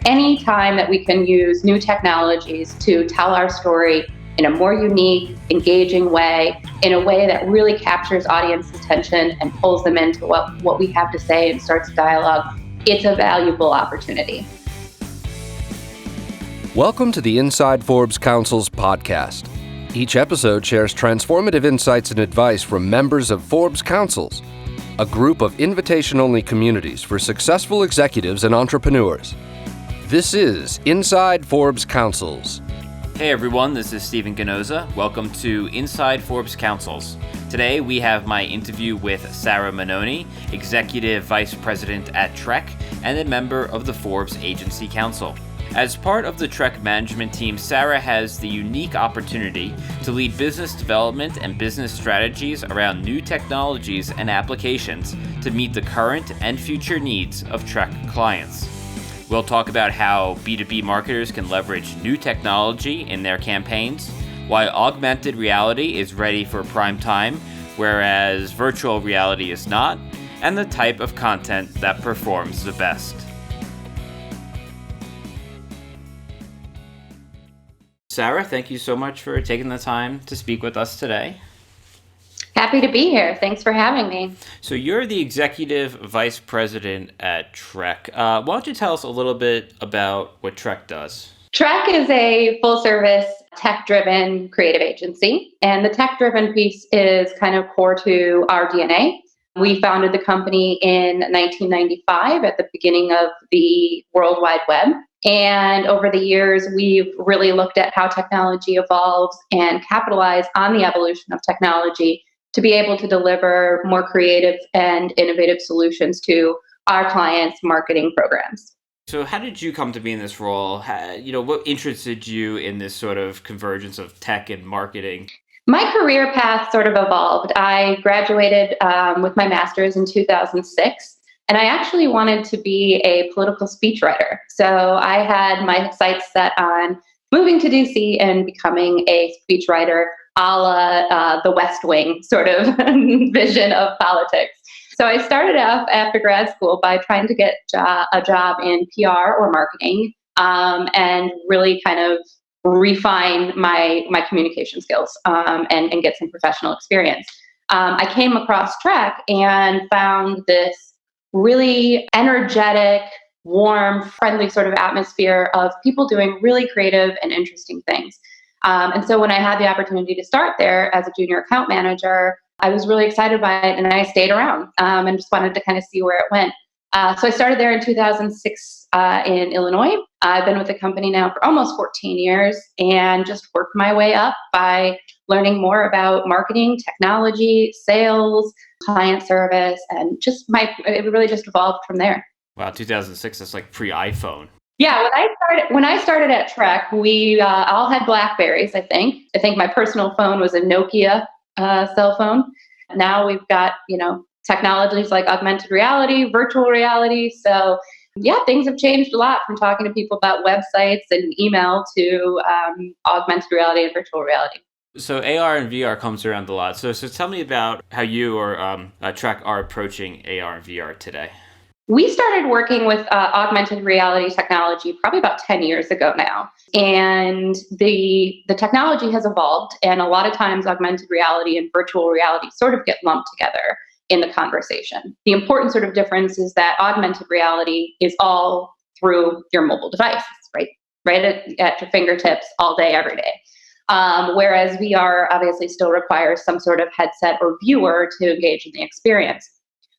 Any time that we can use new technologies to tell our story in a more unique, engaging way, in a way that really captures audience attention and pulls them into what we have to say and starts dialogue, it's a valuable opportunity. Welcome to the Inside Forbes Councils podcast. Each episode shares transformative insights and advice from members of Forbes Councils, a group of invitation-only communities for successful executives and entrepreneurs. This is Inside Forbes Councils. Hey everyone, this is Stephen Ganoza. Welcome to Inside Forbes Councils. Today we have my interview with Sarah Mannone, Executive Vice President at Trekk and a member of the Forbes Agency Council. As part of the Trekk management team, Sarah has the unique opportunity to lead business development and business strategies around new technologies and applications to meet the current and future needs of Trekk clients. We'll talk about how B2B marketers can leverage new technology in their campaigns, why augmented reality is ready for prime time, whereas virtual reality is not, and the type of content that performs the best. Sarah, thank you so much for taking the time to speak with us today. Happy to be here. Thanks for having me. So you're the Executive Vice President at Trekk. Why don't you tell us a little bit about what Trekk does? Trekk is a full-service, tech-driven creative agency, and the tech-driven piece is kind of core to our DNA. We founded the company in 1995 at the beginning of the World Wide Web. And over the years, we've really looked at how technology evolves and capitalize on the evolution of technology to be able to deliver more creative and innovative solutions to our clients' marketing programs. So how did you come to be in this role? What interested you in this sort of convergence of tech and marketing? My career path sort of evolved. I graduated with my master's in 2006, and I actually wanted to be a political speechwriter. So I had my sights set on moving to DC and becoming a speechwriter a la the West Wing sort of vision of politics. So I started off after grad school by trying to get a job in PR or marketing and really kind of refine my communication skills and get some professional experience. I came across Trekk and found this really energetic, warm, friendly sort of atmosphere of people doing really creative and interesting things. And so when I had the opportunity to start there as a junior account manager, I was really excited by it and I stayed around and just wanted to kind of see where it went. So I started there in 2006 in Illinois. I've been with the company now for almost 14 years and just worked my way up by learning more about marketing, technology, sales, client service, and it really just evolved from there. Wow, 2006, that's like pre-iPhone. Yeah, when I started at Trekk, we all had Blackberries, I think. I think my personal phone was a Nokia cell phone. Now we've got, technologies like augmented reality, virtual reality. So yeah, things have changed a lot from talking to people about websites and email to augmented reality and virtual reality. So AR and VR comes around a lot. So tell me about how you or Trekk are approaching AR and VR today. We started working with augmented reality technology probably about 10 years ago now. And the technology has evolved. And a lot of times augmented reality and virtual reality sort of get lumped together in the conversation. The important sort of difference is that augmented reality is all through your mobile devices, right at your fingertips all day, every day. Whereas VR obviously still requires some sort of headset or viewer to engage in the experience.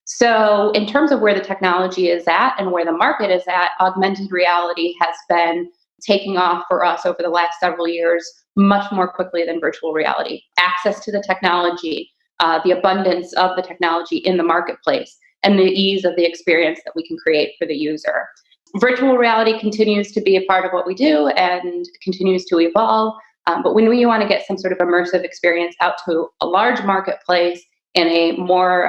So in terms of where the technology is at and where the market is at, augmented reality has been taking off for us over the last several years much more quickly than virtual reality. Access to the technology, the abundance of the technology in the marketplace, and the ease of the experience that we can create for the user. Virtual reality continues to be a part of what we do and continues to evolve. But when we want to get some sort of immersive experience out to a large marketplace in a more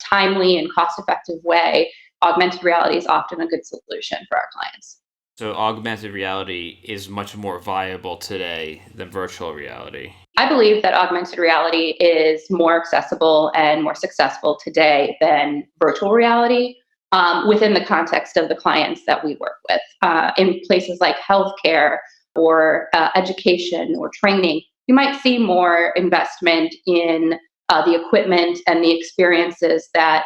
timely and cost-effective way, augmented reality is often a good solution for our clients. So augmented reality is much more viable today than virtual reality. I believe that augmented reality is more accessible and more successful today than virtual reality within the context of the clients that we work with. In places like healthcare or education or training, you might see more investment in the equipment and the experiences that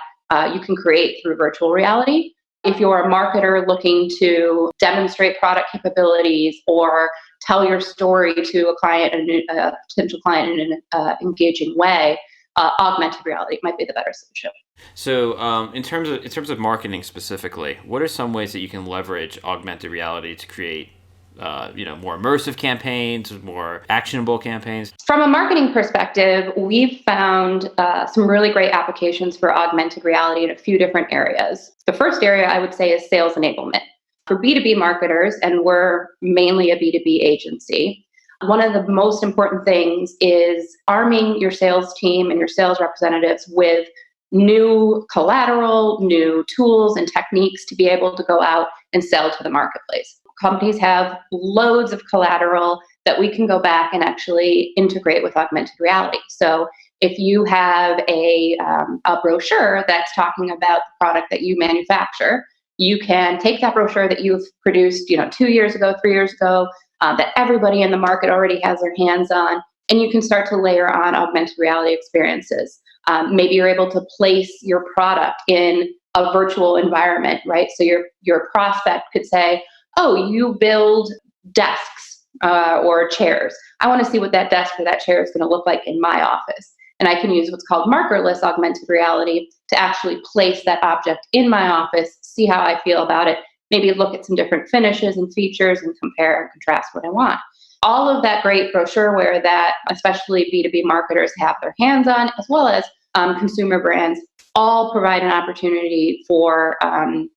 you can create through virtual reality. If you're a marketer looking to demonstrate product capabilities or tell your story to a client, a potential client in an engaging way, augmented reality might be the better solution. So, in terms of marketing specifically, what are some ways that you can leverage augmented reality to create, more immersive campaigns, more actionable campaigns? From a marketing perspective, we've found some really great applications for augmented reality in a few different areas. The first area I would say is sales enablement. For B2B marketers, and we're mainly a B2B agency, one of the most important things is arming your sales team and your sales representatives with new collateral, new tools and techniques to be able to go out and sell to the marketplace. Companies have loads of collateral that we can go back and actually integrate with augmented reality. So if you have a brochure that's talking about the product that you manufacture, you can take that brochure that you've produced, 2 years ago, 3 years ago, that everybody in the market already has their hands on, and you can start to layer on augmented reality experiences. Maybe you're able to place your product in a virtual environment, right? So your prospect could say, "Oh, you build desks or chairs. I want to see what that desk or that chair is going to look like in my office." And I can use what's called markerless augmented reality to actually place that object in my office, see how I feel about it, maybe look at some different finishes and features and compare and contrast what I want. All of that great brochureware that especially B2B marketers have their hands on, as well as consumer brands, all provide an opportunity for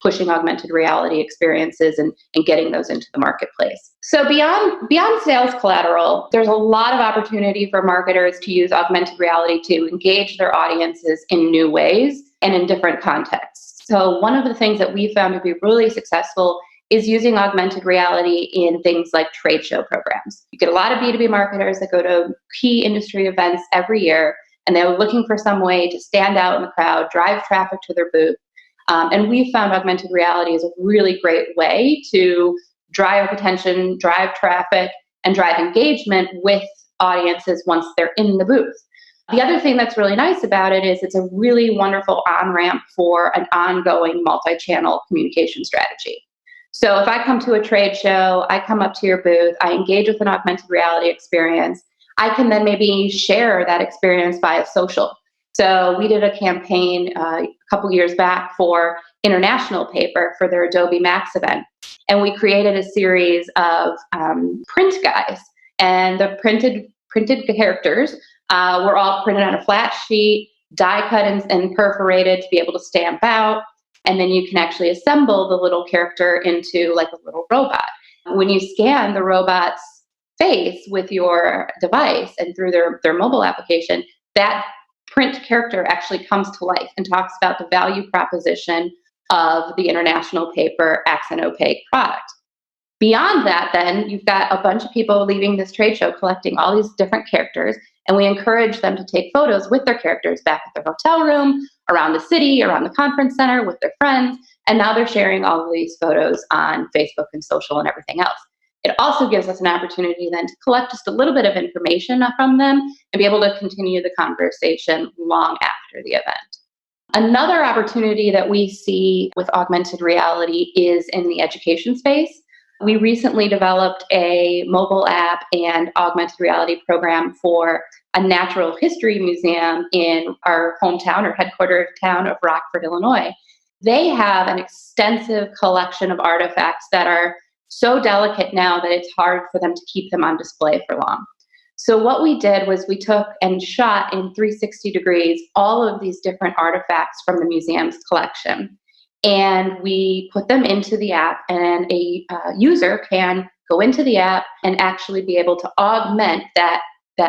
pushing augmented reality experiences and getting those into the marketplace. So beyond sales collateral, there's a lot of opportunity for marketers to use augmented reality to engage their audiences in new ways and in different contexts. So one of the things that we found to be really successful is using augmented reality in things like trade show programs. You get a lot of B2B marketers that go to key industry events every year, and they're looking for some way to stand out in the crowd, drive traffic to their booth. And we found augmented reality is a really great way to drive attention, drive traffic, and drive engagement with audiences once they're in the booth. The other thing that's really nice about it is it's a really wonderful on-ramp for an ongoing multi-channel communication strategy. So if I come to a trade show, I come up to your booth, I engage with an augmented reality experience, I can then maybe share that experience via social. So we did a campaign a couple years back for International Paper for their Adobe Max event. And we created a series of print guides. And the printed characters were all printed on a flat sheet, die cut and perforated to be able to stamp out. And then you can actually assemble the little character into like a little robot. When you scan the robot's face with your device and through their mobile application, that print character actually comes to life and talks about the value proposition of the International Paper accent opaque product. Beyond that, then, you've got a bunch of people leaving this trade show collecting all these different characters, and we encourage them to take photos with their characters back at their hotel room, around the city, around the conference center, with their friends, and now they're sharing all of these photos on Facebook and social and everything else. It also gives us an opportunity then to collect just a little bit of information from them and be able to continue the conversation long after the event. Another opportunity that we see with augmented reality is in the education space. We recently developed a mobile app and augmented reality program for a natural history museum in our hometown or headquarters town of Rockford, Illinois. They have an extensive collection of artifacts that are so delicate now that it's hard for them to keep them on display for long. So what we did was we took and shot in 360 degrees all of these different artifacts from the museum's collection. And we put them into the app, and a user can go into the app and actually be able to augment that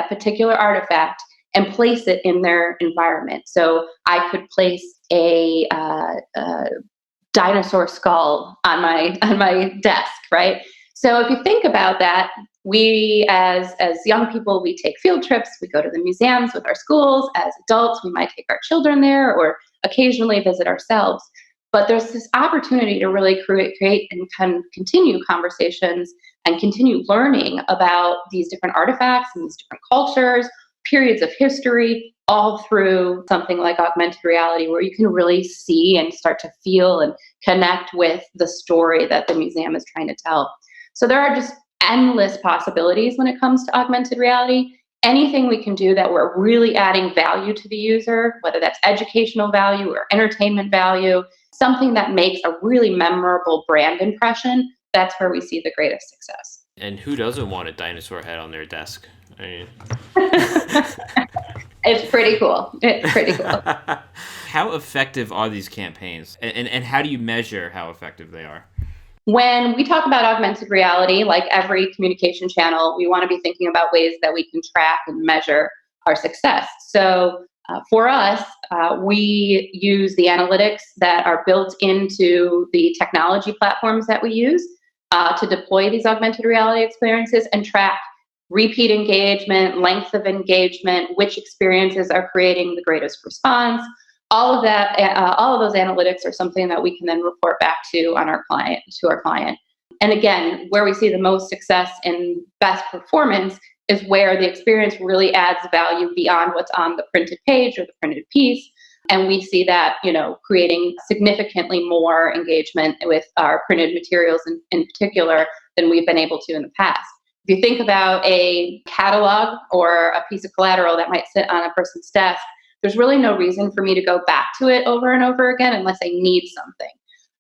particular artifact and place it in their environment. So I could place a dinosaur skull on my desk, right? So if you think about that, We, as young people, we take field trips, we go to the museums with our schools. As adults, we might take our children there or occasionally visit ourselves. But there's this opportunity to really create and continue conversations and continue learning about these different artifacts and these different cultures, periods of history, all through something like augmented reality, where you can really see and start to feel and connect with the story that the museum is trying to tell. So there are just endless possibilities when it comes to augmented reality. Anything we can do that we're really adding value to the user, whether that's educational value or entertainment value, something that makes a really memorable brand impression, that's where we see the greatest success. And who doesn't want a dinosaur head on their desk? I mean... It's pretty cool. It's pretty cool. How effective are these campaigns? And how do you measure how effective they are? When we talk about augmented reality, like every communication channel, we want to be thinking about ways that we can track and measure our success. So for us, we use the analytics that are built into the technology platforms that we use to deploy these augmented reality experiences and track repeat engagement, length of engagement, which experiences are creating the greatest response. All of that, all of those analytics are something that we can then report back to our client. And again, where we see the most success and best performance is where the experience really adds value beyond what's on the printed page or the printed piece. And we see that, creating significantly more engagement with our printed materials in particular than we've been able to in the past. If you think about a catalog or a piece of collateral that might sit on a person's desk, there's really no reason for me to go back to it over and over again unless I need something.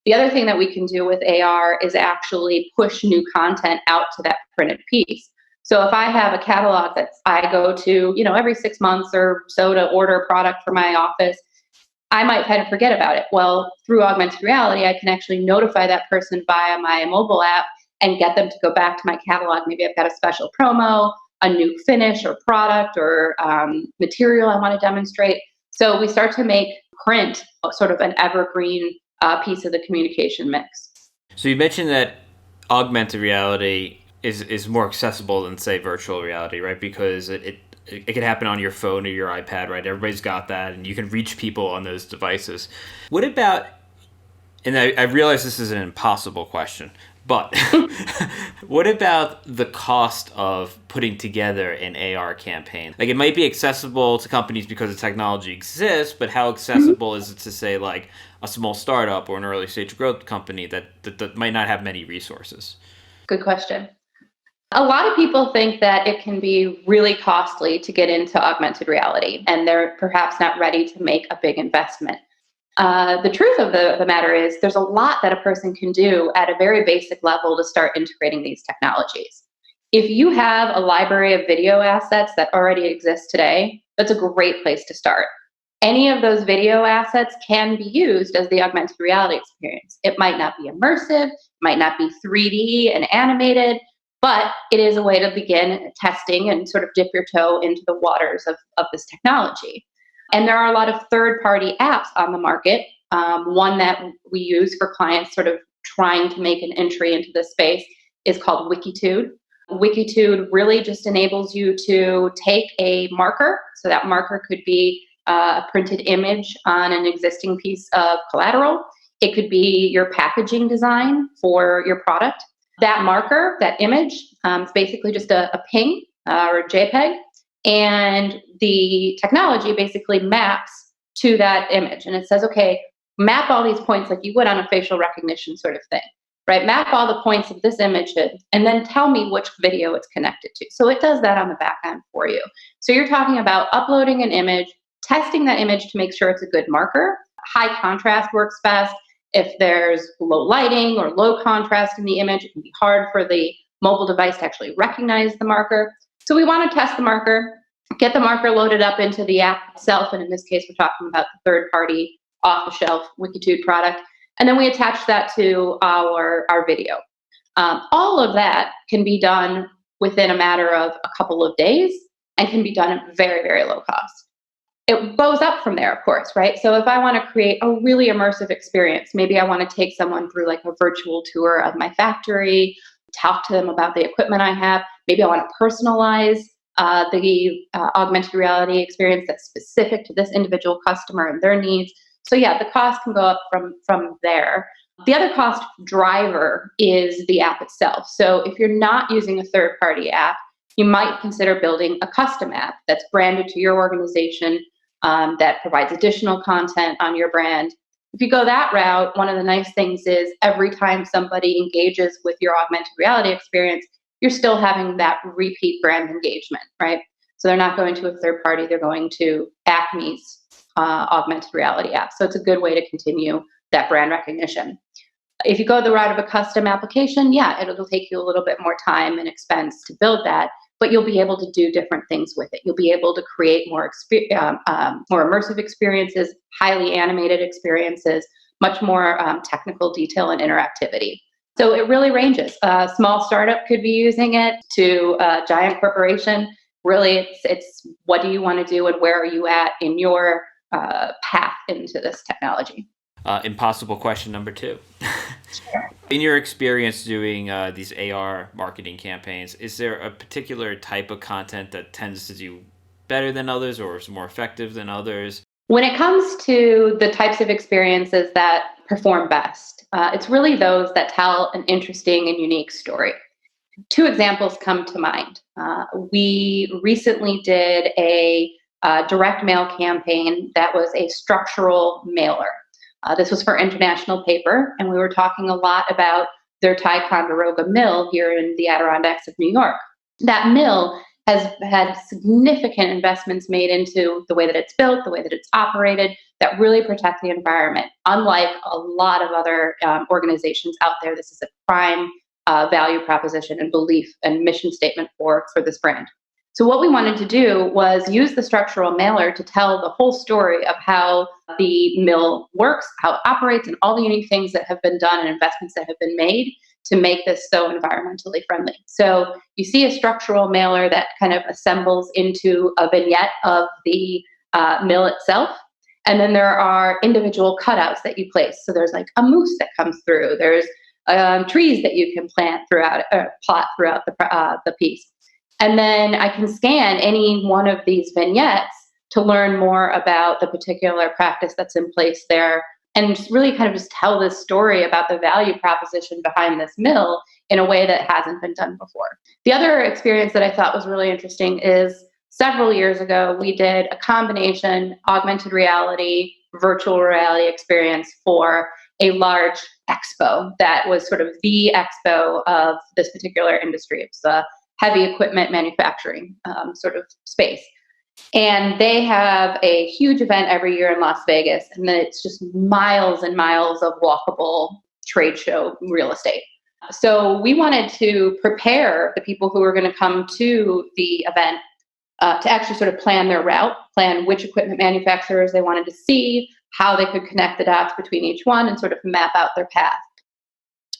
The other thing that we can do with AR is actually push new content out to that printed piece. So if I have a catalog that I go to, every 6 months or so to order a product for my office, I might kind of forget about it. Well, through augmented reality, I can actually notify that person via my mobile app and get them to go back to my catalog. Maybe I've got a special promo, a new finish or product or material I want to demonstrate. So we start to make print sort of an evergreen piece of the communication mix. So you mentioned that augmented reality is more accessible than, say, virtual reality, right? Because it can happen on your phone or your iPad, right? Everybody's got that, and you can reach people on those devices. What about, and I realize this is an impossible question, but what about the cost of putting together an AR campaign? Like, it might be accessible to companies because the technology exists, but how accessible is it to, say, like a small startup or an early stage growth company that might not have many resources? Good question. A lot of people think that it can be really costly to get into augmented reality, and they're perhaps not ready to make a big investment. The truth of the matter is there's a lot that a person can do at a very basic level to start integrating these technologies. If you have a library of video assets that already exist today, that's a great place to start. Any of those video assets can be used as the augmented reality experience. It might not be immersive, might not be 3D and animated, but it is a way to begin testing and sort of dip your toe into the waters of this technology. And there are a lot of third-party apps on the market. One that we use for clients sort of trying to make an entry into this space is called Wikitude. Wikitude really just enables you to take a marker. So that marker could be a printed image on an existing piece of collateral. It could be your packaging design for your product. That marker, that image, is basically just a PNG or a JPEG. And the technology basically maps to that image. And it says, okay, map all these points like you would on a facial recognition sort of thing, right? Map all the points of this image and then tell me which video it's connected to. So it does that on the back end for you. So you're talking about uploading an image, testing that image to make sure it's a good marker. High contrast works best. If there's low lighting or low contrast in the image, it can be hard for the mobile device to actually recognize the marker. So we want to test the marker, get the marker loaded up into the app itself, and in this case, we're talking about the third-party, off-the-shelf Wikitude product, and then we attach that to our video. All of that can be done within a matter of a couple of days and can be done at very, very low cost. It goes up from there, of course, right? So if I want to create a really immersive experience, maybe I want to take someone through like a virtual tour of my factory, talk to them about the equipment I have. Maybe I want to personalize the augmented reality experience that's specific to this individual customer and their needs. So yeah, the cost can go up from there. The other cost driver is the app itself. So if you're not using a third-party app, you might consider building a custom app that's branded to your organization, that provides additional content on your brand. If you go that route, one of the nice things is every time somebody engages with your augmented reality experience, you're still having that repeat brand engagement, right? So they're not going to a third party, they're going to Acme's augmented reality app. So it's a good way to continue that brand recognition. If you go the route of a custom application, yeah, it'll take you a little bit more time and expense to build that, but you'll be able to do different things with it. You'll be able to create more immersive experiences, highly animated experiences, much more technical detail and interactivity. So it really ranges. A small startup could be using it to a giant corporation. Really, it's what do you want to do and where are you at in your path into this technology? Impossible question number 2. Sure. In your experience doing these AR marketing campaigns, is there a particular type of content that tends to do better than others or is more effective than others? When it comes to the types of experiences that perform best, it's really those that tell an interesting and unique story. 2 examples come to mind. We recently did a direct mail campaign that was a structural mailer. This was for International Paper, and we were talking a lot about their Ticonderoga mill here in the Adirondacks of New York. That mill has had significant investments made into the way that it's built, the way that it's operated, that really protect the environment. Unlike a lot of other organizations out there, this is a prime value proposition and belief and mission statement for this brand. So what we wanted to do was use the structural mailer to tell the whole story of how the mill works, how it operates, and all the unique things that have been done and investments that have been made to make this so environmentally friendly. So you see a structural mailer that kind of assembles into a vignette of the mill itself. And then there are individual cutouts that you place. So there's like a moose that comes through. There's trees that you can plot throughout the piece. And then I can scan any one of these vignettes to learn more about the particular practice that's in place there and just really kind of just tell this story about the value proposition behind this mill in a way that hasn't been done before. The other experience that I thought was really interesting is several years ago, we did a combination augmented reality, virtual reality experience for a large expo that was sort of the expo of this particular industry. It's the heavy equipment manufacturing sort of space. And they have a huge event every year in Las Vegas, and then it's just miles and miles of walkable trade show real estate. So we wanted to prepare the people who were going to come to the event to actually sort of plan their route, plan which equipment manufacturers they wanted to see, how they could connect the dots between each one, and sort of map out their path.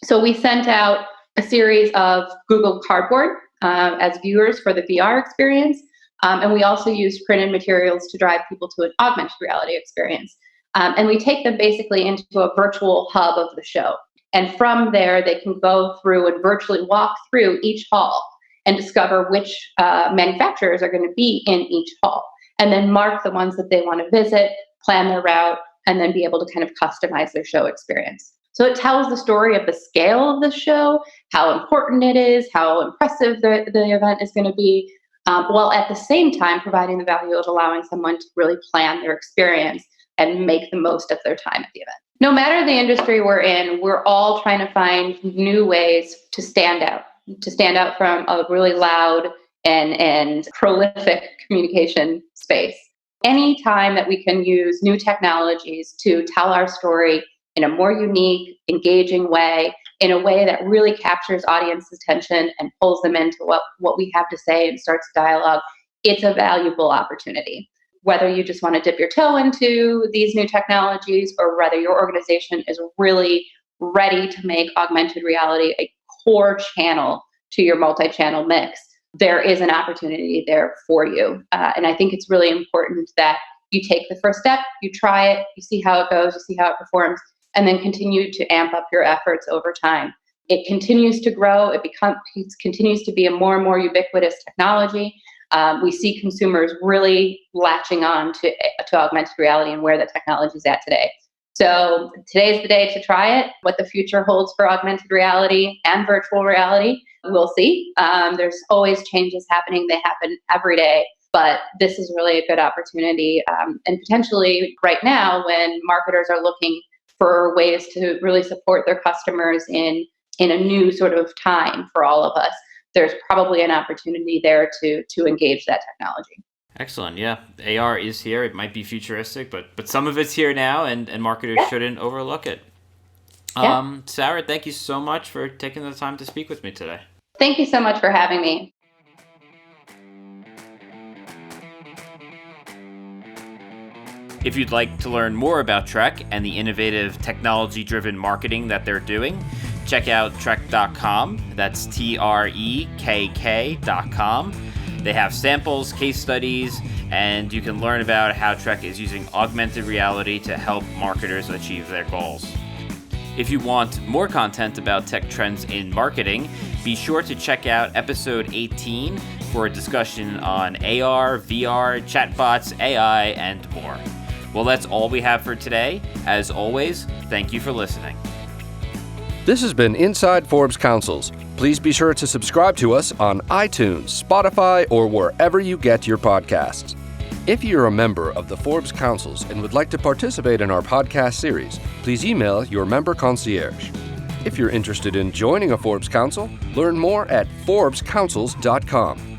So we sent out a series of Google Cardboard as viewers for the VR experience. And we also used printed materials to drive people to an augmented reality experience. And we take them basically into a virtual hub of the show. And from there, they can go through and virtually walk through each hall and discover which manufacturers are going to be in each hall. And then mark the ones that they want to visit, plan their route, and then be able to kind of customize their show experience. So it tells the story of the scale of the show, how important it is, how impressive the event is going to be, while at the same time providing the value of allowing someone to really plan their experience and make the most of their time at the event. No matter the industry we're in, we're all trying to find new ways to stand out from a really loud and prolific communication space. Any time that we can use new technologies to tell our story in a more unique, engaging way, in a way that really captures audience attention and pulls them into what we have to say and starts dialogue, it's a valuable opportunity. Whether you just want to dip your toe into these new technologies or whether your organization is really ready to make augmented reality a core channel to your multi-channel mix, there is an opportunity there for you. And I think it's really important that you take the first step, you try it, you see how it goes, you see how it performs, and then continue to amp up your efforts over time. It continues to grow. It continues to be a more and more ubiquitous technology. We see consumers really latching on to augmented reality and where the technology is at today. So today's the day to try it. What the future holds for augmented reality and virtual reality, we'll see. There's always changes happening. They happen every day. But this is really a good opportunity. And potentially right now, when marketers are looking for ways to really support their customers in a new sort of time for all of us, there's probably an opportunity there to engage that technology. Excellent. Yeah. AR is here. It might be futuristic, but some of it's here now, and marketers shouldn't overlook it. Sarah, thank you so much for taking the time to speak with me today. Thank you so much for having me. If you'd like to learn more about Trekk and the innovative technology-driven marketing that they're doing, check out Trekk.com. That's Trekk.com. They have samples, case studies, and you can learn about how Trekk is using augmented reality to help marketers achieve their goals. If you want more content about tech trends in marketing, be sure to check out episode 18 for a discussion on AR, VR, chatbots, AI, and more. Well, that's all we have for today. As always, thank you for listening. This has been Inside Forbes Councils. Please be sure to subscribe to us on iTunes, Spotify, or wherever you get your podcasts. If you're a member of the Forbes Councils and would like to participate in our podcast series, please email your member concierge. If you're interested in joining a Forbes Council, learn more at ForbesCouncils.com.